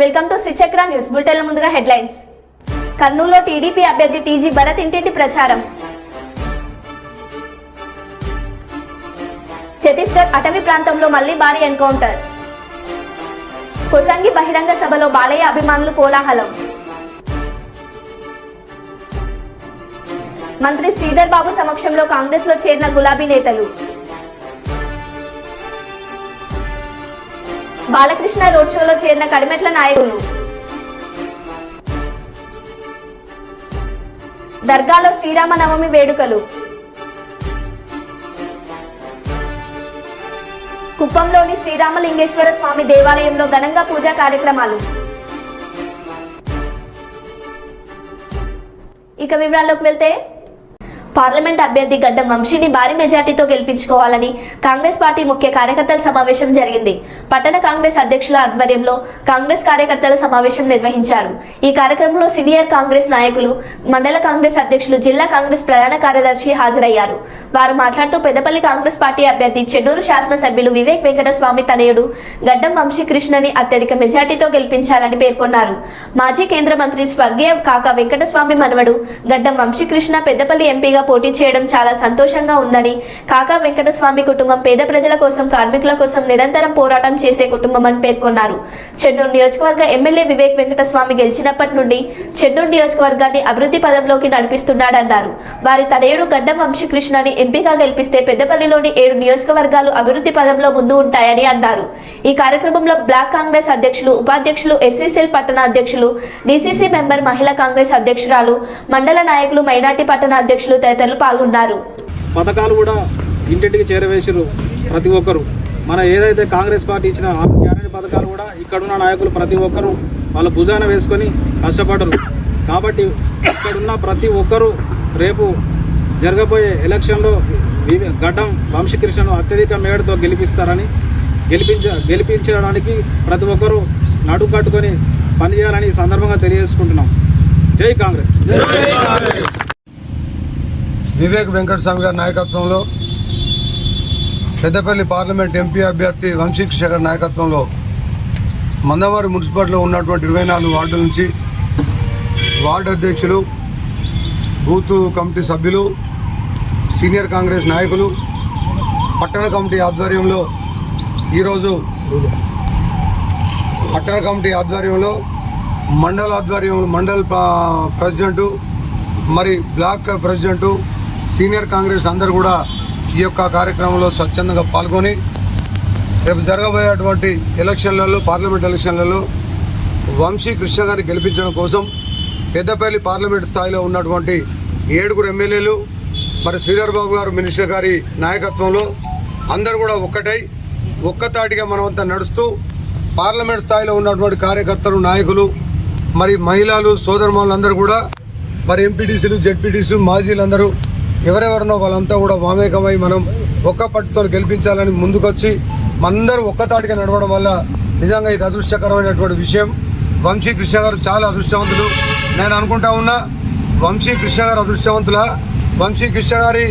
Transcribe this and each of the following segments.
Welcome to Sri Chakra news bulletin. ముందుగా headlines. కర్నూలులో TDP అభ్యర్థి టీజీ భరత్ ఇంటింటి ప్రచారం. ఛత్తీస్గఢ్ అటవీ ప్రాంతంలో మళ్లీ భారీ ఎన్కౌంటర్. కొసంగి బహిరంగ సభలో బాలయ్య అభిమానులు కోలాహలం. మంత్రి శ్రీధర్ బాబు సమక్షంలో కాంగ్రెస్ లో చేరిన గులాబీ నేతలు. బాలకృష్ణ రోడ్ షోలో చేరిన కడిమెట్ల నాయకులు. దర్గాలో శ్రీరామనవమి వేడుకలు. కుప్పంలోని శ్రీరామలింగేశ్వర స్వామి దేవాలయంలో ఘనంగా పూజా కార్యక్రమాలు. ఇక వివరాల్లోకి వెళ్తే, పార్లమెంట్ అభ్యర్థి గడ్డం వంశీని భారీ మెజార్టీతో గెలిపించుకోవాలని కాంగ్రెస్ పార్టీ ముఖ్య కార్యకర్తల సమావేశం జరిగింది. పట్టణ కాంగ్రెస్ అధ్యక్షుల ఆధ్వర్యంలో కాంగ్రెస్ కార్యకర్తల సమావేశం నిర్వహించారు. ఈ కార్యక్రమంలో సీనియర్ కాంగ్రెస్ నాయకులు, మండల కాంగ్రెస్ అధ్యక్షులు, జిల్లా కాంగ్రెస్ ప్రధాన కార్యదర్శి హాజరయ్యారు. వారు మాట్లాడుతూ పెద్దపల్లి కాంగ్రెస్ పార్టీ అభ్యర్థి చెన్నూరు శాసనసభ్యులు వివేక్ వెంకటస్వామి తనయుడు గడ్డం వంశీకృష్ణని అత్యధిక మెజార్టీతో గెలిపించాలని పేర్కొన్నారు. మాజీ కేంద్ర మంత్రి స్వర్గీయ కాకా వెంకటస్వామి మనవడు గడ్డం వంశీకృష్ణ పెద్దపల్లి ఎంపీగా పోటీ చేయడం చాలా సంతోషంగా ఉందని, కాకా వెంకటస్వామి కుటుంబం పేద ప్రజల కోసం, కార్మికుల కోసం నిరంతరం పోరాటం చేసే కుటుంబం అని పేర్కొన్నారు. చెన్నూరు నియోజకవర్గ ఎమ్మెల్యే వివేక్ వెంకటస్వామి గెలిచినప్పటి నుండి చెన్నూరు నియోజకవర్గాన్ని అభివృద్ధి పదంలోకి నడిపిస్తున్నాడన్నారు. వారి తనయుడు గడ్డం వంశీకృష్ణని ఎంపీగా గెలిపిస్తే పెద్దపల్లిలోని 7 నియోజకవర్గాలు అభివృద్ధి పదంలో ముందు ఉంటాయని అన్నారు. ఈ కార్యక్రమంలో బ్లాక్ కాంగ్రెస్ అధ్యక్షులు, ఉపాధ్యక్షులు, ఎస్సీసీఎల్ పట్టణ అధ్యక్షులు, డీసీసీ మెంబర్, మహిళా కాంగ్రెస్ అధ్యక్షురాలు, మండల నాయకులు, మైనార్టీ పట్టణ అధ్యక్షులు తదితరులు పాల్గొన్నారు. పథకాలు కూడా ఇంటింటికి చేరవేసారు. ప్రతి ఒక్కరు మన ఏదైతే కాంగ్రెస్ పార్టీ ఇచ్చిన 6 గ్యారెంటీ పథకాలు కూడా ఇక్కడున్న నాయకులు ప్రతి ఒక్కరు వాళ్ళ భుజాన వేసుకొని కష్టపడరు. కాబట్టి ఇక్కడున్న ప్రతి ఒక్కరూ రేపు జరగబోయే ఎలక్షన్లో గడ్డం వంశీకృష్ణను అత్యధిక మేడతో గెలిపించడానికి ప్రతి ఒక్కరూ నడు కట్టుకొని పనిచేయాలని ఈ సందర్భంగా తెలియజేసుకుంటున్నాం. జై కాంగ్రెస్. వివేక్ వెంకటస్వామి గారి నాయకత్వంలో పెద్దపల్లి పార్లమెంట్ ఎంపీ అభ్యర్థి వంశీకృష్ణ గారి నాయకత్వంలో మందమారి మున్సిపాలిటీలో ఉన్నటువంటి 24 వార్డుల నుంచి వార్డు అధ్యక్షులు, బూత్ కమిటీ సభ్యులు, సీనియర్ కాంగ్రెస్ నాయకులు, పట్టణ కమిటీ ఆధ్వర్యంలో ఈరోజు పట్టణ కమిటీ ఆధ్వర్యంలో మండల ప్రెసిడెంటు, మరి బ్లాక్ ప్రెసిడెంటు, సీనియర్ కాంగ్రెస్ అందరూ కూడా ఈ యొక్క కార్యక్రమంలో స్వచ్ఛందంగా పాల్గొని రేపు జరగబోయేటువంటి ఎలక్షన్లలో, పార్లమెంట్ ఎలక్షన్లలో వంశీకృష్ణ గారిని గెలిపించడం కోసం పెద్దపల్లి పార్లమెంట్ స్థాయిలో ఉన్నటువంటి 7 ఎమ్మెల్యేలు, మరి శ్రీధర్ బాబు గారు మినిస్టర్ గారి నాయకత్వంలో అందరూ కూడా ఒక్కతాటిగా మనమంతా నడుస్తూ పార్లమెంట్ స్థాయిలో ఉన్నటువంటి కార్యకర్తలు, నాయకులు, మరి మహిళలు, సోదరుమణులందరూ కూడా, మరి ఎంపీటీసీలు, జెడ్పీటీసీలు, మాజీలందరూ ఎవరెవరినో వాళ్ళంతా కూడా మామేకమై మనం ఒక్క పట్టుతో గెలిపించాలని ముందుకొచ్చి మనందరూ ఒక్కతాటిగా నడవడం వల్ల నిజంగా ఇది అదృష్టకరమైనటువంటి విషయం. వంశీకృష్ణ గారు చాలా అదృష్టవంతులు. నేను అనుకుంటా ఉన్నా, వంశీకృష్ణ గారు అదృష్టవంతులా, వంశీకృష్ణ గారి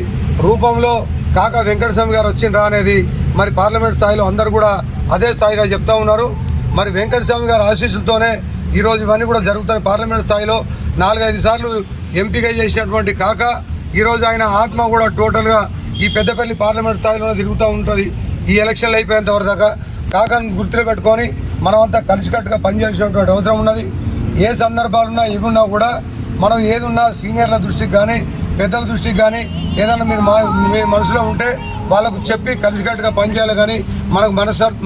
రూపంలో కాకా వెంకటస్వామి గారు వచ్చిండ్రా అనేది మరి పార్లమెంట్ స్థాయిలో అందరూ కూడా అదే స్థాయిగా చెప్తా ఉన్నారు. మరి వెంకటస్వామి గారి ఆశీస్సులతోనే ఈరోజు ఇవన్నీ కూడా జరుగుతాయి. పార్లమెంట్ స్థాయిలో 4-5 సార్లు ఎంపీగా చేసినటువంటి కాకా ఈరోజు ఆయన ఆత్మ కూడా టోటల్గా ఈ పెద్దపల్లి పార్లమెంట్ స్థాయిలోనే తిరుగుతూ ఉంటుంది. ఈ ఎలక్షన్లు అయిపోయేంత వరకు దాకా కాకాను గుర్తులు పెట్టుకొని మనమంతా కలిసికట్టుగా పనిచేయాల్సినటువంటి అవసరం ఉన్నది. ఏ సందర్భాలున్నా ఇవున్నా కూడా మనం ఏదున్నా సీనియర్ల దృష్టికి కానీ, పెద్దల దృష్టికి కానీ ఏదైనా మీ మనసులో ఉంటే వాళ్ళకు చెప్పి కలిసికట్టుగా పనిచేయాలి. కానీ మనకు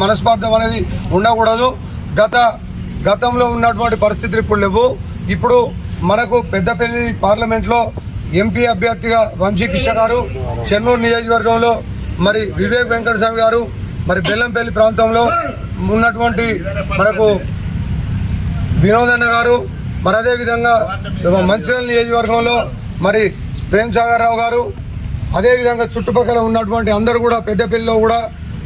మనస్పార్థం అనేది ఉండకూడదు. గతంలో ఉన్నటువంటి పరిస్థితులు ఇప్పుడు లేవు. ఇప్పుడు మనకు పెద్దపల్లి పార్లమెంట్లో ఎంపీ అభ్యర్థిగా వంశీకృష్ణ గారు, చెన్నూరు నియోజకవర్గంలో మరి వివేక్ వెంకటస్వామి గారు, మరి బెల్లంపల్లి ప్రాంతంలో ఉన్నటువంటి మనకు వినోదన్న గారు, మరి అదేవిధంగా మంచిర్యాల నియోజకవర్గంలో మరి ప్రేమ్సాగర్ రావు గారు, అదేవిధంగా చుట్టుపక్కల ఉన్నటువంటి అందరూ కూడా పెద్దపల్లిలో కూడా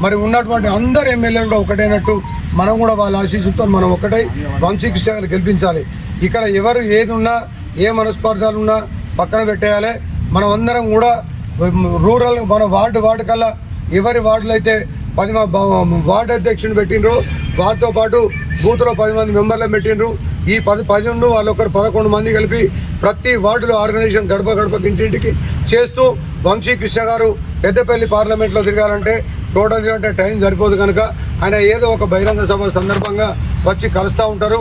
మరి ఉన్నటువంటి అందరు ఎమ్మెల్యేలు కూడా ఒకటైనట్టు మనం కూడా వాళ్ళ ఆశీస్సులతో మనం ఒకటై వంశీకృష్ణ గారిని గెలిపించాలి. ఇక్కడ ఎవరు ఏది ఉన్నా, ఏ మనస్పర్ధాలున్నా పక్కన పెట్టేయాలి. మనం అందరం కూడా రూరల్ మన వార్డు కల్లా ఎవరి వార్డులు అయితే వార్డు అధ్యక్షుని పెట్టిండ్రు. వారితో పాటు బూత్లో 10 మంది మెంబర్లను పెట్టిండ్రు. ఈ 10 వాళ్ళు ఒకరు 11 మంది కలిపి ప్రతి వార్డులో ఆర్గనైజేషన్ గడప గడపకి ఇంటింటికి చేస్తూ వంశీకృష్ణ గారు పెద్దపల్లి పార్లమెంట్లో తిరగాలంటే టోటల్ అంటే టైం సరిపోదు కనుక ఆయన ఏదో ఒక బహిరంగ సభ సందర్భంగా వచ్చి కలుస్తూ ఉంటారు.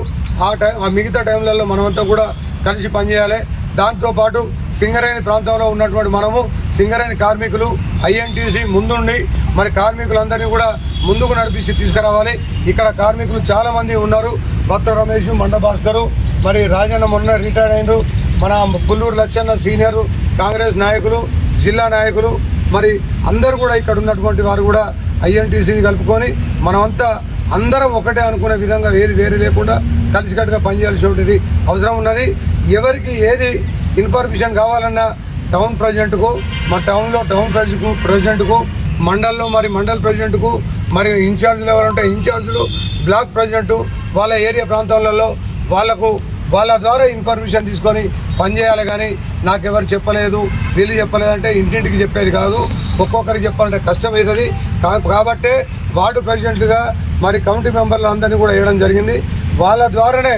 ఆ మిగతా టైంలలో మనమంతా కూడా కలిసి పనిచేయాలి. దాంతోపాటు సింగరేణి ప్రాంతంలో ఉన్నటువంటి మనము సింగరేణి కార్మికులు ఐఎన్టీసీ ముందుండి మరి కార్మికులందరినీ కూడా ముందుకు నడిపించి తీసుకురావాలి. ఇక్కడ కార్మికులు చాలామంది ఉన్నారు. భక్త రమేష్, మండ భాస్కరు, మరి రాజన్న మొన్న రిటైర్డ్ అయినరు, మన పుల్లూరు లచ్చన్న సీనియరు కాంగ్రెస్ నాయకులు, జిల్లా నాయకులు, మరి అందరూ కూడా ఇక్కడ ఉన్నటువంటి వారు కూడా ఐఎన్టీసీని కలుపుకొని మనమంతా అందరం ఒకటే అనుకునే విధంగా ఏది వేరే లేకుండా కలిసికట్టుగా పనిచేయాల్సి అవసరం ఉన్నది. ఎవరికి ఏది ఇన్ఫర్మేషన్ కావాలన్నా టౌన్ ప్రెసిడెంట్కు, మా టౌన్లో టౌన్ ప్రెసిడెంట్కు, మండల్లో మరి మండల్ ప్రెసిడెంట్కు, మరి ఇన్ఛార్జీలు ఎవరంటే ఇన్ఛార్జీలు, బ్లాక్ ప్రెసిడెంట్ వాళ్ళ ఏరియా ప్రాంతాలలో వాళ్ళ ద్వారా ఇన్ఫర్మేషన్ తీసుకొని పనిచేయాలి. కానీ నాకెవరు చెప్పలేదు, వీళ్ళు చెప్పలేదంటే ఇంటింటికి చెప్పేది కాదు. ఒక్కొక్కరికి చెప్పాలంటే కష్టమవుతుంది. కాబట్టే వార్డు ప్రెసిడెంట్లుగా మరి కమిటీ మెంబర్లు అందరినీ కూడా వేయడం జరిగింది. వాళ్ళ ద్వారానే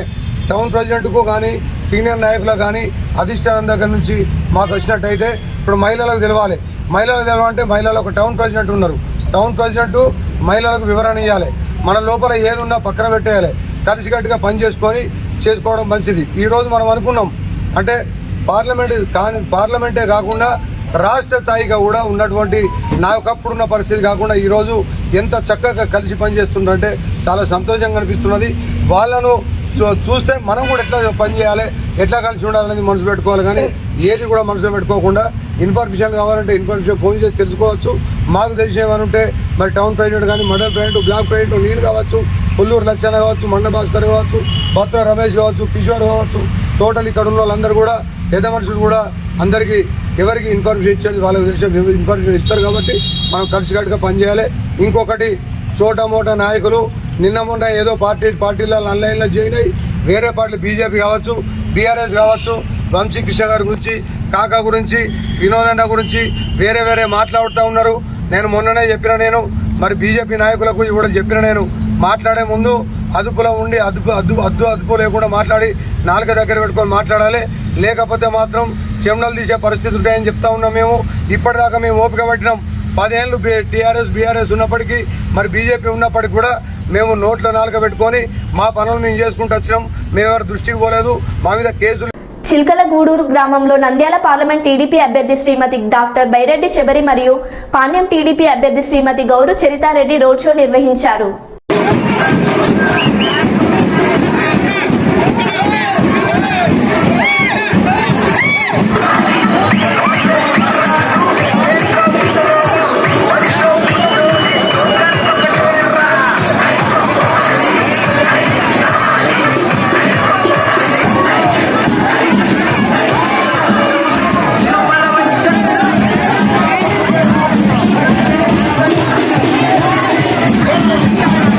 టౌన్ ప్రెసిడెంట్కు కానీ సీనియర్ నాయకులకు కానీ అధిష్టానం దగ్గర నుంచి మాకు వచ్చినట్టయితే ఇప్పుడు మహిళలకు తెలవాలి. మహిళలకు తెలవాలంటే మహిళలు ఒక టౌన్ ప్రెసిడెంట్ ఉన్నారు. టౌన్ ప్రెసిడెంట్ మహిళలకు వివరణ ఇవ్వాలి. మన లోపల ఏది ఉన్నా పక్కన పెట్టేయాలి. కలిసికట్టుగా పని చేసుకోవడం మంచిది. ఈరోజు మనం అనుకున్నాం అంటే పార్లమెంటే కాకుండా రాష్ట్ర స్థాయిగా కూడా ఉన్నటువంటి నా ఒకప్పుడున్న పరిస్థితి కాకుండా ఈరోజు ఎంత చక్కగా కలిసి పనిచేస్తుందంటే చాలా సంతోషంగా అనిపిస్తున్నది. వాళ్ళను చూస్తే మనం కూడా ఎట్లా పనిచేయాలి, ఎట్లా కలిసి ఉండాలనేది మనసు పెట్టుకోవాలి. కానీ ఏది కూడా మనసులో పెట్టుకోకుండా ఇన్ఫర్మేషన్ కావాలంటే ఇన్ఫర్మేషన్ ఫోన్ చేసి తెలుసుకోవచ్చు. మాకు తెలిసేమని ఉంటే మరి టౌన్ ప్రెసిడెంట్ కానీ మండల్ ప్రెసిడెంట్, బ్లాక్ ప్రెసిడెంట్ నేను కావచ్చు, పుల్లూరు లచ్చన్న కావచ్చు, మండ భాస్కర్ కావచ్చు, భద్ర రమేష్ కావచ్చు, కిషోర్ కావచ్చు, టోటల్ ఇక్కడ ఉన్న వాళ్ళందరూ కూడా పెద్ద మనుషులు కూడా అందరికీ ఎవరికి ఇన్ఫర్మేషన్ ఇచ్చేది వాళ్ళకి తెలిసే ఇన్ఫర్మేషన్ ఇస్తారు. కాబట్టి మనం కలిసికట్టుగా పనిచేయాలి. ఇంకొకటి చోటమోటా నాయకులు నిన్న మొన్న ఏదో పార్టీలలో ఆన్లైన్లో జాయిన్ అయ్యి వేరే పార్టీలు బీజేపీ కావచ్చు, బీఆర్ఎస్ కావచ్చు, వంశీకృష్ణ గారి గురించి, కాకా గురించి, వినోదన్న గురించి వేరే మాట్లాడుతూ ఉన్నారు. నేను మొన్ననే చెప్పిన మరి బీజేపీ నాయకులకు కూడా చెప్పిన మాట్లాడే ముందు అదుపులో ఉండి అదుపు లేకుండా మాట్లాడి నాలుక దగ్గర పెట్టుకొని మాట్లాడాలి. లేకపోతే మాత్రం చెమటలు తీసే పరిస్థితి ఉంటాయని చెప్తా ఉన్నాం. మేము ఇప్పటిదాకా మేము ఓపిక పట్టినాం. 10 ఏళ్ళు టీఆర్ఎస్ బీఆర్ఎస్ ఉన్నప్పటికీ మరి బీజేపీ ఉన్నప్పటికీ కూడా మేము నోట్లో నాలుక పెట్టుకొని మా పనులు మేము చేసుకుంటూ వచ్చినాం. మేము ఎవరి దృష్టికి పోలేదు. మా మీద కేసులు. చిల్కలగూడూరు గ్రామంలో నంద్యాల పార్లమెంట్ టీడీపీ అభ్యర్థి శ్రీమతి డాక్టర్ బైరెడ్డి శబరి మరియు పాణ్యం టీడీపీ అభ్యర్థి శ్రీమతి గౌరు చరితారెడ్డి రోడ్ షో నిర్వహించారు. Yeah.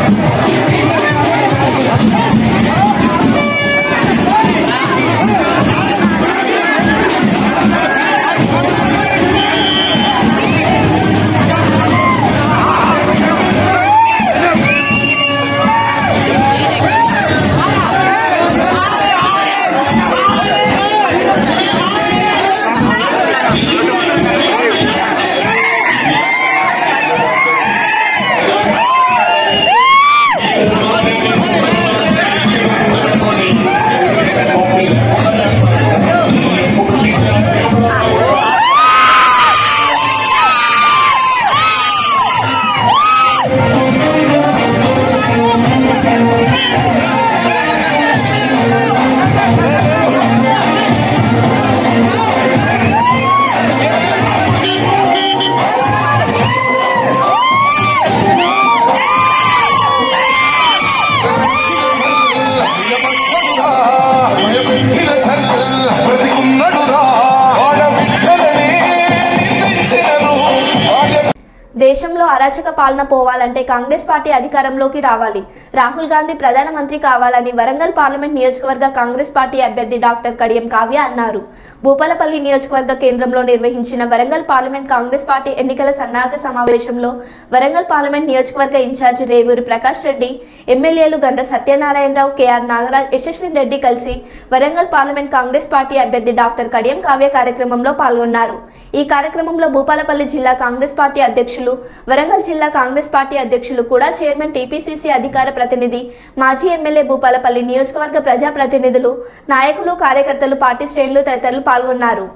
అరాచక పాలన పోవాలంటే కాంగ్రెస్ పార్టీ అధికారంలోకి రావాలి. రాహుల్ గాంధీ ప్రధానమంత్రి కావాలని వరంగల్ పార్లమెంట్ నియోజకవర్గ కాంగ్రెస్ పార్టీ అభ్యర్థి డాక్టర్ కడియం కావ్య అన్నారు. భూపాలపల్లి నియోజకవర్గ కేంద్రంలో నిర్వహించిన వరంగల్ పార్లమెంట్ కాంగ్రెస్ పార్టీ ఎన్నికల సన్నాహక సమావేశంలో వరంగల్ పార్లమెంట్ నియోజకవర్గ ఇన్ఛార్జి రేవూరి ప్రకాష్ రెడ్డి, ఎమ్మెల్యేలు గంట సత్యనారాయణరావు, కేఆర్ నాగరాజ్, యశస్విన్ రెడ్డి కలిసి వరంగల్ పార్లమెంట్ కాంగ్రెస్ పార్టీ అభ్యర్థి డాక్టర్ కడియం కావ్య కార్యక్రమంలో పాల్గొన్నారు. ఈ కార్యక్రమంలో భూపాలపల్లి జిల్లా కాంగ్రెస్ పార్టీ అధ్యక్షులు, వరంగల్ జిల్లా కాంగ్రెస్ పార్టీ అధ్యక్షులు కూడా చైర్మన్, టీపీసీసీ అధికార ప్రతినిధి, మాజీ ఎమ్మెల్యే, భూపాలపల్లి నియోజకవర్గ ప్రజాప్రతినిధులు, నాయకులు, కార్యకర్తలు, పార్టీ శ్రేణులు తదితరులు పాల్గొన్నారు.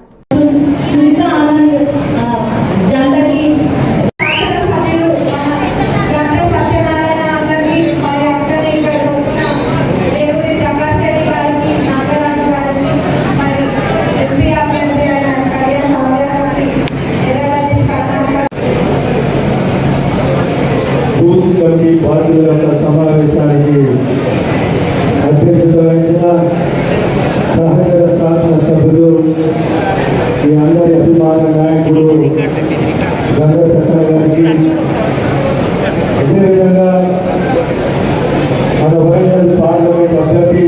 పార్టీల యొక్క సమావేశానికి అధ్యక్షత వహించిన సహచర శాసనసభ్యులు, ఈ అందరి అభిమాన నాయకుడు గంగ సత్య గారికి, అదేవిధంగా మన వరంగల్ పార్లమెంట్ అభ్యర్థి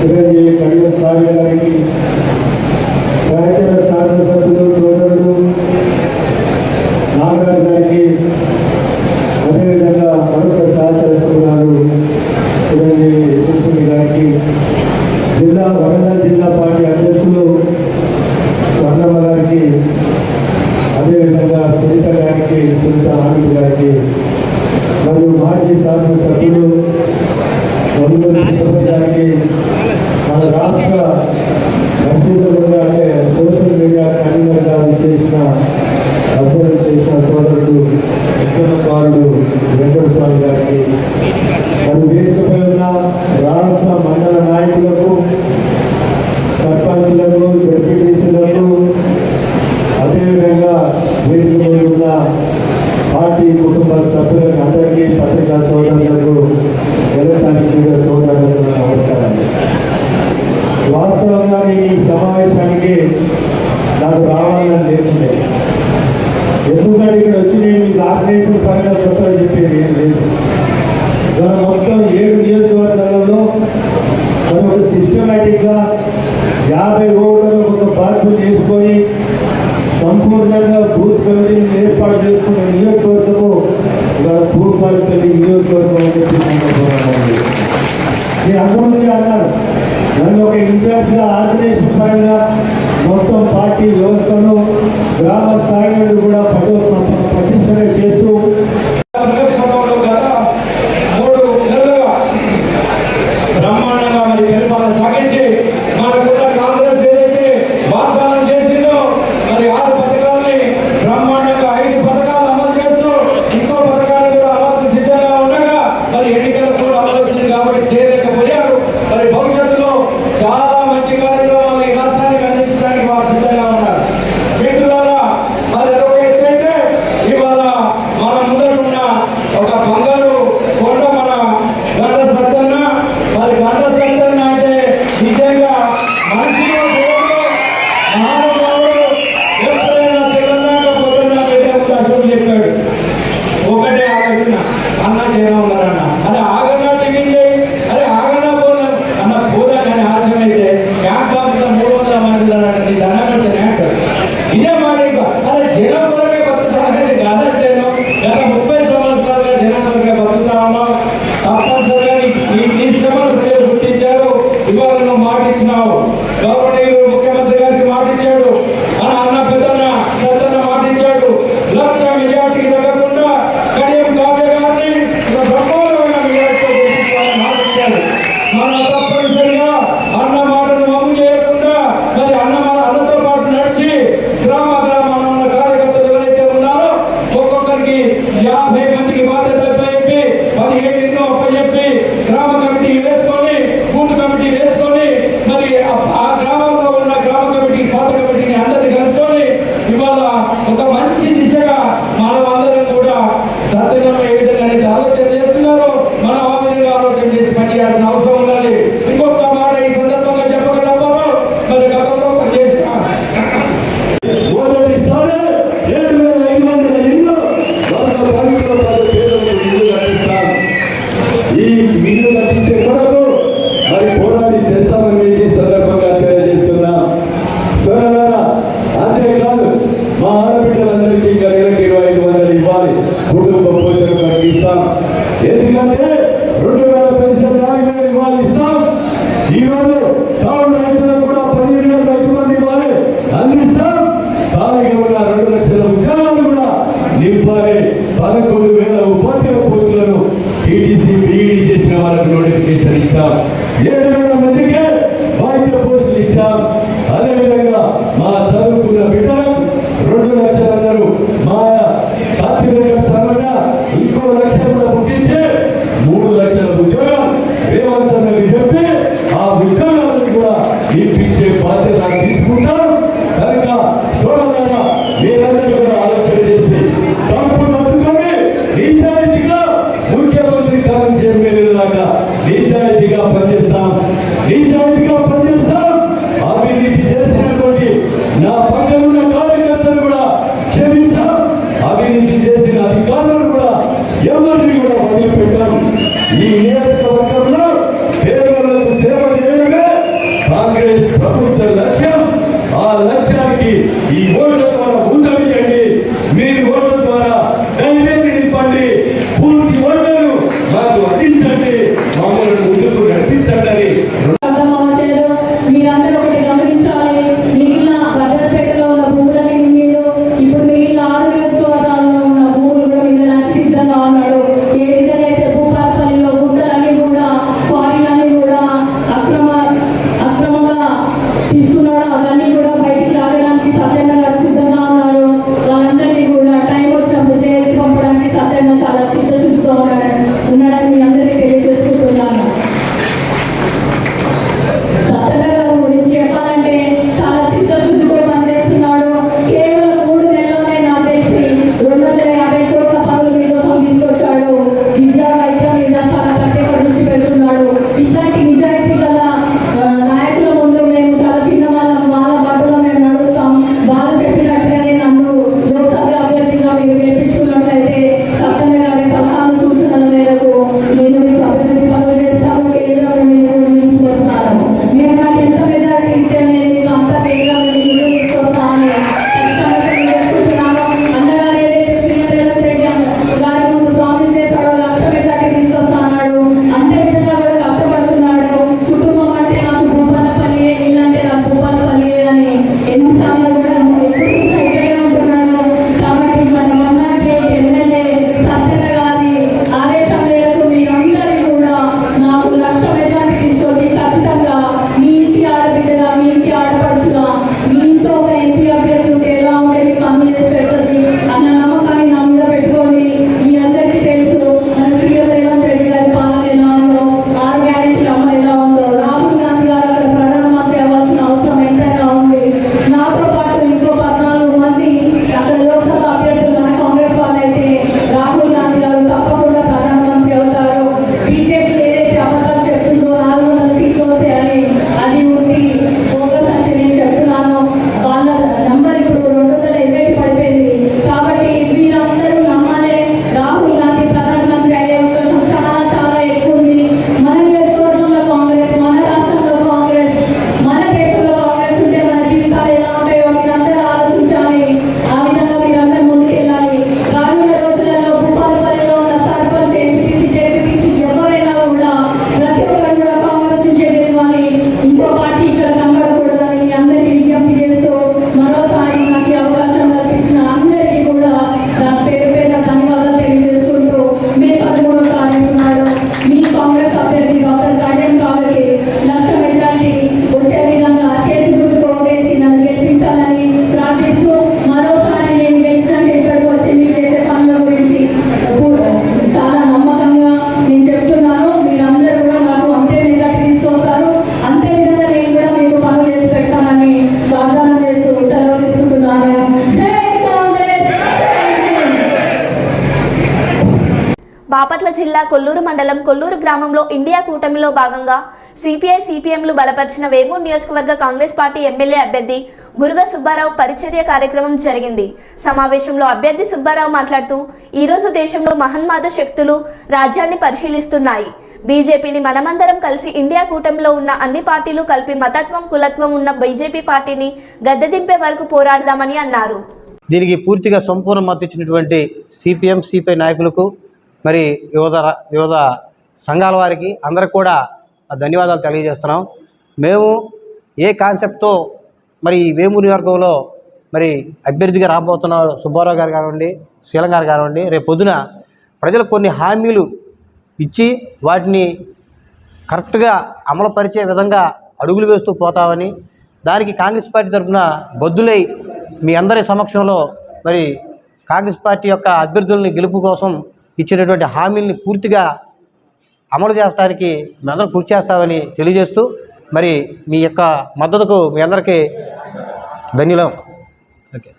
చిరంజీవి కడియం కావ్య గారికి, సహచర శాసనసభ్యులు సోదరుడు నాగరాజు గారికి, అదేవిధంగా మరొక శాసనసభ్యురాలు చిరంజీవి యశస్విని గారికి, వరంగల్ జిల్లా పార్టీ అధ్యక్షులు స్వర్ణమ్మ గారికి, అదేవిధంగా సునీత గారికి, సునీత ఆనంద్ గారికి, మరియు మాజీ శాసనసభ్యులు గారికి, మన రాష్ట్ర రచయితలుగా అంటే సోషల్ మీడియా కన్వీనర్గా చేసిన అభ్యర్థి చేసిన సోదరుడు ఉద్యమకారుడు వెంకటస్వామి గారికి, మరి వేదికపై ఉన్న రాష్ట్ర మండల నాయకులకు, సర్పంచులకు, జడ్పీటీసీలకు, అదేవిధంగా వేదికపై ఉన్న పార్టీ కుటుంబ సభ్యులకు అందరికీ, పత్రికా సోదరులకు, ఎలక్ట్రానిక్ మీడియా సోదరులకు నమస్కారాలు. వాస్తవంగా ఈ సమావేశానికి నాకు రావాలని లేకుండే, ఎందుకంటే ఇక్కడ వచ్చి నేను మీకు ఆర్గనైజేషన్ పరంగా చెప్పాలని చెప్పేది ఏం లేదు. మొత్తం 7 నియోజకవర్గాలలో మనం ఒక సిస్టమేటిక్గా 50 ఓట్లను ఒక బాధ్యత చేసుకొని సంపూర్ణంగా బూత్ కమిటీని ఏర్పాటు చేసుకునే నియోజకవర్గము భూపాలపల్లి నియోజకవర్గం అని చెప్పి నేను అంతమంది అన్నారు. నన్ను ఒక ఇన్ఛార్జ్గా ఆర్గనైజేషన్ పరంగా మొత్తం పార్టీ వ్యవస్థను గ్రామ స్థాయి నుండి కూడా పటిష్టంగా చేస్తూ బ్రహ్మాండంగా మరి పరిపాలన సాగించి మనకున్న కాంగ్రెస్ ఏదైతే వాగ్దానం చేసిందో మరి 6 పథకాలని బ్రహ్మాండంగా 5 పథకాలు అమలు చేస్తూ ఇంకో పథకాలు కూడా అమలు సిద్ధంగా ఉండగా మరి ఎన్నికలు కూడా అమలు వచ్చింది కాబట్టి చేయలేకపోయారు. మరి భవిష్యత్తులో చాలా మంచి కార్యక్రమాలు ఈ రాష్ట్రానికి అందించడానికి వారు సిద్ధంగా ఉన్నారు. మిత్రులారా, మరి ఒక ఎత్తైతే ఇవాళ మన ముందరున్న ఒక బంగారు కొండ మన గంట సత్తన్న. మరి గంట సత్తన్న అంటే నిజంగా మనిషిలో మహానుభావుడు. ఎప్పుడైనా తెలంగాణ పొద్దున్న అశోక్ చెప్పాడు, ఒకటే ఆలోచన, అన్న చేరా ఉన్నారన్న, అరే ఆగన్నా టిఫిన్ చేయి, అరే ఆగన్నా పోనా అన్న పోదా. కానీ ఆలోచన అయితే క్యాంప్ బాక్స్ 300 మంది నీ దండం పెడితే ఇదే మాట. అరే జనం కొరకే బతుకుతామనేది కాదంటేను గత 30 సంవత్సరాలుగా జనం కొరకే బతుకుతా ఉన్నాం. తప్పనిసరిగా నీ శ్రమను ప్రజలు గుర్తించారు. ఇవాళ నువ్వు మాట ఇచ్చినావు, గౌరవనీయులు ముఖ్యమంత్రి గారికి మాట ఇచ్చాడు, మన అన్న పెద్దన్న సత్తన్న మాట ఇచ్చాడు. 1,00,000 మెజార్టీకి తగ్గకుండా కడియం కావ్య గారిని బ్రహ్మాండమైన మెజార్టీతో గెలిపించాలని మాట ఇచ్చాడు. మనం తప్పనిసరిగా అన్న మాటను అమలు చేయకుండా మరి అన్నతో పాటు నడిచి గ్రామ గ్రామాల్లో ఉన్న కార్యకర్తలు ఎవరైతే ఉన్నారో ఒక్కొక్కరికి 50 మందికి బాధ్యత చెప్పి 17 ఎన్నో చెప్పి గ్రామ కమిటీ వేసుకొని, బూత్ కమిటీ వేసుకొని, మరి ఆ గ్రామంలో ఉన్న గ్రామ కమిటీ, పాత కమిటీని అందరినీ కలుపుకొని ఇవాళ ఒక మంచి దిశగా మనం అందరం కూడా సత్యంగా ఏ విధంగా అయితే ఆలోచన చేస్తున్నారో మనం ఆ విధంగా ఆలోచన చేసి పనిచేయాల్సిన అవసరం ఉండాలి. ఇంకొక మాట ఈ సందర్భంగా చెప్పగలరు, మరి గతంలో పనిచేసిన మొదటిసారి 7,500 ఇల్లు ఇచ్చాం, 7,000 మందికి వైద్య పోస్టులు ఇచ్చాం. అదేవిధంగా మా చదువుకున్న బిడ్డలకు 2 లక్షలు అన్నారు. మా కార్పొరేటర్ సంఘటన ఇంకో 1 లక్ష కూడా పుట్టించి 3 లక్షల ఉద్యోగం రేవంత్ అన్నకి చెప్పి ఆ ఉద్యోగాలను కూడా ఇప్పించే బాధ్యత తీసుకుంటాం. కనుక చూడగా మీరందరూ కూడా ఆలోచన చేసి తప్పు పట్టుకొని నిజాయితీగా ముఖ్యమంత్రి కాలం చేయలేదాకా నిజాయితీగా పనిచేస్తాం, నిజాయితీగా పనిచేస్తాం. అవినీతి చేసినటువంటి నా పక్కన ఉన్న కార్యకర్తలు కూడా క్షమించాం, అవినీతి చేసిన అధికారులను కూడా ఎవరిని కూడా వదిలిపెట్టాం. ఈ నియోజకవర్గంలో పేదలకు సేవ చేయడమే కాంగ్రెస్ ప్రభుత్వ లక్ష్యం. ఆ లక్ష్యానికి ఈ ఓట్ల ద్వారా ఊతమియండి, మీరు ఓట్ల ద్వారా ధైర్యాన్ని నింపండి, పూర్తి ఓట్లను మాకు అందించండి, మమ్మల్ని ముందుకు నడిపించండి అని మీరందరూ ఒకటి గమనించాలి. మిగిలిన భద్రపేటలో ఉన్న భూములని మీరు ఇప్పుడు మిగిలిన 6 నియోజకవర్గాల్లో ఉన్న భూములు కూడా మిగలడానికి సిద్ధంగా ఉన్నాడు. ఏ విధంగా అయితే భూపాలపల్లిలో గుంటలన్నీ కూడా క్వారీలన్నీ కూడా అక్రమంగా తీసుకున్నాడో అవన్నీ కూడా బయటికి రావడానికి సత్యంగా సిద్ధంగా ఉన్నారు. వాళ్ళందరినీ కూడా టైం వచ్చినప్పుడు చేసి పంపడానికి సత్యంగా చాలా చిత్తశుద్ధితో ఉన్నాడని మీ అందరికీ తెలియజేసుకుంటున్నాను. సత్యనగర్ గురించి చెప్పాలంటే చాలా చిత్తశుద్ధితో పనిచేస్తున్నాడు. కేవలం 3 నెలల్లోనే నాకు తెలిసి 250 కోట్ల పనులు మీకోసం తీసుకొచ్చాడు. విద్యా వైద్యం మీద చాలా ప్రత్యేక దృష్టి పెడుతున్నాడు. ఇట్లాంటి నిజాయితీ గల నాయకుల ముందు మేము చాలా చిన్న వాళ్ళ బాటలో మేము నడుస్తాం. వాళ్ళు చెప్పినట్టుగానే నన్ను లోక్సభ అభ్యర్థిగా మీరు గెలిపించుకున్నట్లయితే సత్యనగర్ గారి సలహాలు సూచనల మేరకు నేను మీకు అభివృద్ధి పనులు చేస్తాను. కేంద్రంలో మీరు తీసుకొస్తాను. మీరు నాకు ఎంత మెజారిటీ ఇస్తే నేను మీకు అంత వేగంగా నేను తీసుకొస్తాను చేసుకుంటున్నాను. అన్నగారు ఏదైతే సీఎం రేవంత్ రెడ్డి గారి ముందు ప్రామిస్ చేశాడో 1 లక్ష మెజారిటీ తీసుకొస్తాడు. అంతే విధంగా కూడా కష్టపడుతున్నాడు. కుటుంబం అంటే నాకు భూపాలపల్లి, ఇల్లంటే నాకు భూపాలపల్లి అని ఎన్నిసార్లు కూడా ఇక్కడే ఉంటున్నాడు. కాబట్టి మన మొన్నటి ఎమ్మెల్యే సత్యన గారి ఆదేశం మేరకు మీరందరూ కూడా నాకు 1 లక్ష మెజారిటీ తీసుకొచ్చి ఖచ్చితంగా మీ ఇంటి ఆడబిడ్డగా, మీ ఇంటి ఆడపడుచుగా, మీ ఇంట్లో ఒక ఎంపీ అభ్యర్థి ఉంటే ఎలా ఉంటే మీకు పనులు చేసి పెడుతుంది అన్న నమ్మకాన్ని నా మీద పెట్టుకొని మీ అందరికీ తెలుసు మన సీఎం రేవంత్ రెడ్డి గారి పాలన ఎలా ఉందో, 6 గ్యారెంటీల అమలు ఎలా ఉందో, రాహుల్ గాంధీ గారు అక్కడ ప్రధానమంత్రి అవ్వాల్సిన అవసరం ఎంతైనా ఉంది. నాతో పాటు ఇంకో 14 మంది అక్కడ లోక్సభ అభ్యర్థులు మన కాంగ్రెస్ వాళ్ళైతే రాహుల్ గాంధీ గారు తప్పకుండా ప్రధానమంత్రి అవుతారు. బీజేపీ ఏదైతే అబద్ధాలు చెప్తుందో 400 సీట్లు వస్తాయని అది ఉంది ఫోకస్ అంటే నేను చెప్తున్నాను. వాళ్ళ నంబర్ ఇప్పుడు 220 పడిపోయింది. కాబట్టి మీరందరూ నమ్మాలి, రాహుల్ గాంధీ ప్రధానమంత్రి అయ్యే అవకాశం చాలా చాలా ఎక్కువ ఉంది. మన నియోజకవర్గంలో కాంగ్రెస్, మన రాష్ట్రంలో కాంగ్రెస్, మన దేశంలో కాంగ్రెస్ ఉంటే మన జీవితాలు ఎలా ఉంటాయో మీరందరూ ఆలోచించాలి. ఆ విధంగా మీరందరూ ముందుకెళ్ళాలి. రానున్న రోజులలో భూపాలపల్లిలో ఉన్న సర్పంచ్, ఎంపీటీసీ, జెడ్పీటీసీ ఎవరైనా కూడా ప్రతి ఒక్కరు కూడా కాంగ్రెస్ నుంచి ఎదిగాలి. ఇంకో పార్టీ ఇక్కడ కనబడకూడదని మీ అందరికీ విజ్ఞప్తి చేస్తూ మరోసారి నాకు ఈ అవకాశం కల్పించిన అందరికీ కూడా నా పేరు పేరున ధన్యవాదాలు తెలియజేసుకుంటూ మే 13వ తారీఖు నాడు మీ కాంగ్రెస్ అభ్యర్థి డాక్టర్ కళ్యాణ్ కావలికి 1 లక్ష మెజారిటీ వచ్చే విధంగా చేతి గుర్తుకు ఓటేసి నన్ను గెలిపించాలని ప్రార్థిస్తూ మరోసారి నేను గెలిచినాక ఇక్కడికి వచ్చి మీరు చేసే పనుల గురించి చాలా నమ్మకంగా నేను చెప్తున్నాను. మీరందరూ కూడా నాకు అంతే మెజారిటీ తీసుకొస్తారు. అంతే విధంగా నేను కూడా మీకు పనులు చేసి పెడతానని వాగ్దానం చేస్తూ సెలవు తీసుకుంటున్నాను. జై కాంగ్రెస్. బాపట్ల జిల్లా కొల్లూరు మండలం కొల్లూరు గ్రామంలో ఇండియా కూటమిలో భాగంగా సిపిఐ సిపిఎంలు బలపరిచిన వేమూరు నియోజకవర్గ కాంగ్రెస్ పార్టీ ఎమ్మెల్యే అభ్యర్థి గురుగ సుబ్బారావు పరిచర్య కార్యక్రమం జరిగింది. సమావేశంలో అభ్యర్థి సుబ్బారావు మాట్లాడుతూ ఈరోజు దేశంలో మహన్మాద శక్తులు రాజ్యాన్ని పరిశీలిస్తున్నాయి. బీజేపీని మనమందరం కలిసి ఇండియా కూటమిలో ఉన్న అన్ని పార్టీలు కలిపి మతత్వం కులత్వం ఉన్న బీజేపీ పార్టీని గద్దెదింపే వరకు పోరాడదామని అన్నారు. దీనికి పూర్తిగా సంపూర్ణ మద్దతు ఇచ్చినటువంటి సిపిఎం సిపిఐ నాయకులకు మరి వివిధ సంఘాల వారికి అందరికి కూడా ధన్యవాదాలు తెలియజేస్తున్నాం. మేము ఏ కాన్సెప్ట్తో మరి ఈ వేమూరు నియోజకవర్గంలో మరి అభ్యర్థిగా రాబోతున్న సుబ్బారావు గారు కానివ్వండి, శీలం గారు కానివ్వండి, రేపు పొద్దున ప్రజలకు కొన్ని హామీలు ఇచ్చి వాటిని కరెక్ట్గా అమలుపరిచే విధంగా అడుగులు వేస్తూ పోతామని, దానికి కాంగ్రెస్ పార్టీ తరఫున బద్దులై మీ అందరి సమక్షంలో మరి కాంగ్రెస్ పార్టీ యొక్క అభ్యర్థుల్ని గెలుపు కోసం ఇచ్చినటువంటి హామీల్ని పూర్తిగా అమలు చేయడానికి మేమందరం కృషి చేస్తామని తెలియజేస్తూ, మరి మీ యొక్క మద్దతుకు మీ అందరికీ ధన్యవాదాలు. ఓకే.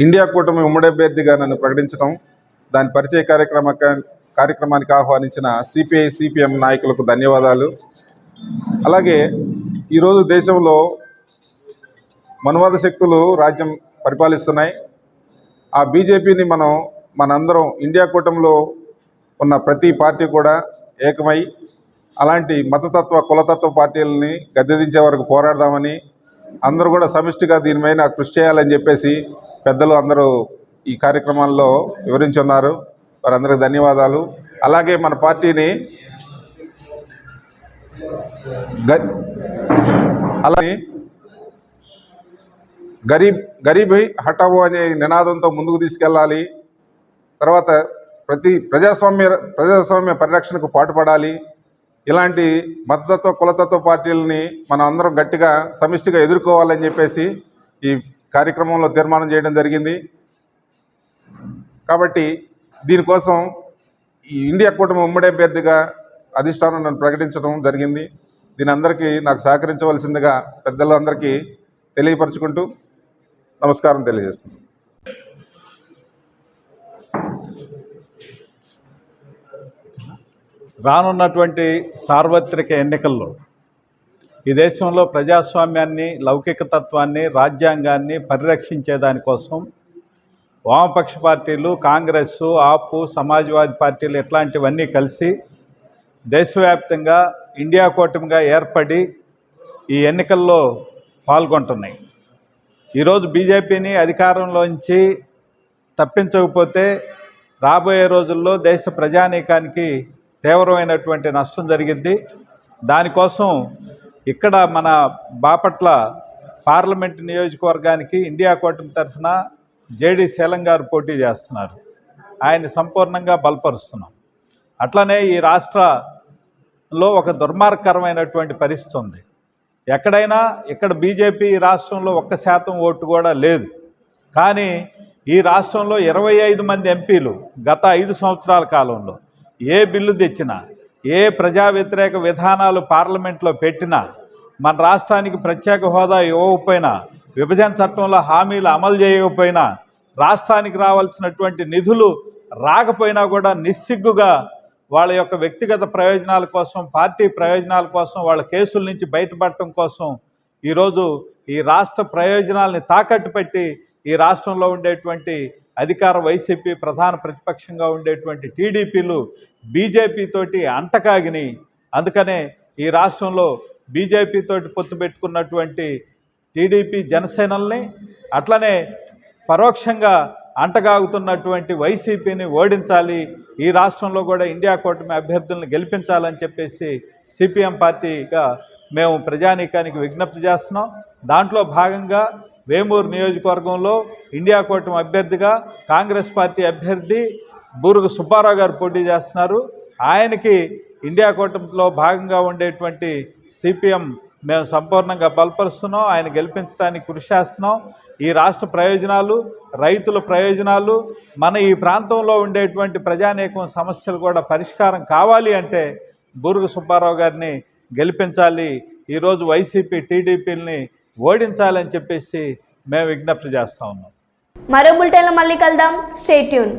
ఇండియా కూటమి ఉమ్మడి అభ్యర్థిగా నన్ను ప్రకటించడం, దాని పరిచయ కార్యక్రమానికి ఆహ్వానించిన సిపిఐ సిపిఎం నాయకులకు ధన్యవాదాలు. అలాగే ఈరోజు దేశంలో మనువాద శక్తులు రాజ్యం పరిపాలిస్తున్నాయి. ఆ బీజేపీని మనందరం ఇండియా కూటమిలో ఉన్న ప్రతి పార్టీ కూడా ఏకమై అలాంటి మతతత్వ కులతత్వ పార్టీలని గద్దెదించే వరకు పోరాడదామని, అందరూ కూడా సమిష్టిగా దీనిపైన కృషి చేయాలని చెప్పేసి పెద్దలు అందరూ ఈ కార్యక్రమాల్లో వివరించి ఉన్నారు. వారందరికీ ధన్యవాదాలు. అలాగే మన పార్టీని అలాగే గరీబ్ హటావో అనే నినాదంతో ముందుకు తీసుకెళ్ళాలి. తర్వాత ప్రజాస్వామ్య పరిరక్షణకు పాటుపడాలి. ఇలాంటి మతతత్వ కులతత్వ పార్టీలని మనం అందరం గట్టిగా సమిష్టిగా ఎదుర్కోవాలని చెప్పేసి ఈ కార్యక్రమంలో తీర్మానం చేయడం జరిగింది. కాబట్టి దీనికోసం ఈ ఇండియా కూటమి ఉమ్మడి అభ్యర్థిగా అధిష్టానం నన్ను ప్రకటించడం జరిగింది. దీని అందరికీ నాకు సహకరించవలసిందిగా పెద్దలందరికీ తెలియపరచుకుంటూ నమస్కారం తెలియజేస్తున్నాను. రానున్నటువంటి సార్వత్రిక ఎన్నికల్లో ఈ దేశంలో ప్రజాస్వామ్యాన్ని, లౌకిక తత్వాన్ని, రాజ్యాంగాన్ని పరిరక్షించే దానికోసం వామపక్ష పార్టీలు, కాంగ్రెస్, ఆపు, సమాజ్వాదీ పార్టీలు ఇట్లాంటివన్నీ కలిసి దేశవ్యాప్తంగా ఇండియా కూటమిగా ఏర్పడి ఈ ఎన్నికల్లో పాల్గొంటున్నాయి. ఈరోజు బీజేపీని అధికారంలోంచి తప్పించకపోతే రాబోయే రోజుల్లో దేశ ప్రజానీకానికి తీవ్రమైనటువంటి నష్టం జరిగింది. దానికోసం ఇక్కడ మన బాపట్ల పార్లమెంటు నియోజకవర్గానికి ఇండియా కూటమి తరఫున జేడి శీలం గారు పోటీ చేస్తున్నారు. ఆయన్ని సంపూర్ణంగా బలపరుస్తున్నాం. అట్లనే ఈ రాష్ట్రంలో ఒక దుర్మార్గకరమైనటువంటి పరిస్థితి ఉంది. ఎక్కడైనా ఇక్కడ బీజేపీ ఈ రాష్ట్రంలో 1% ఓటు కూడా లేదు. కానీ ఈ రాష్ట్రంలో 25 మంది ఎంపీలు గత 5 సంవత్సరాల కాలంలో ఏ బిల్లు తెచ్చినా, ఏ ప్రజా వ్యతిరేక విధానాలు పార్లమెంట్లో పెట్టినా, మన రాష్ట్రానికి ప్రత్యేక హోదా ఇవ్వకపోయినా, విభజన చట్టంలో హామీలు అమలు చేయకపోయినా, రాష్ట్రానికి రావాల్సినటువంటి నిధులు రాకపోయినా కూడా నిస్సిగ్గుగా వాళ్ళ యొక్క వ్యక్తిగత ప్రయోజనాల కోసం, పార్టీ ప్రయోజనాల కోసం, వాళ్ళ కేసుల నుంచి బయటపడటం కోసం ఈరోజు ఈ రాష్ట్ర ప్రయోజనాల్ని తాకట్టు పెట్టి ఈ రాష్ట్రంలో ఉండేటువంటి అధికార వైసీపీ, ప్రధాన ప్రతిపక్షంగా ఉండేటువంటి టీడీపీలు బీజేపీ తోటి అంటకాగిని. అందుకనే ఈ రాష్ట్రంలో బీజేపీ తోటి పొత్తు పెట్టుకున్నటువంటి టీడీపీ, జనసేనల్ని, అట్లనే పరోక్షంగా అంటగాగుతున్నటువంటి వైసీపీని ఓడించాలి, ఈ రాష్ట్రంలో కూడా ఇండియా కూటమి అభ్యర్థులను గెలిపించాలని చెప్పేసి సిపిఎం పార్టీగా మేము ప్రజానీకానికి విజ్ఞప్తి చేస్తున్నాం. దాంట్లో భాగంగా వేమూరు నియోజకవర్గంలో ఇండియా కూటమి అభ్యర్థిగా కాంగ్రెస్ పార్టీ అభ్యర్థి బూరుగు సుబ్బారావు గారు పోటీ చేస్తున్నారు. ఆయనకి ఇండియా కూటమిలో భాగంగా ఉండేటువంటి సిపిఎం మేము సంపూర్ణంగా బలపరుస్తున్నాం. ఆయన గెలిపించడానికి కృషి చేస్తున్నాం. ఈ రాష్ట్ర ప్రయోజనాలు, రైతుల ప్రయోజనాలు, మన ఈ ప్రాంతంలో ఉండేటువంటి ప్రజానీకం సమస్యలు కూడా పరిష్కారం కావాలి అంటే బూరుగు సుబ్బారావు గారిని గెలిపించాలి, ఈరోజు వైసీపీ, టీడీపీలని ఓడించాలని చెప్పేసి మేము విజ్ఞప్తి చేస్తూ ఉన్నాం. మరో బులెటిన్లో మళ్ళీ కలుద్దాం. Stay tune.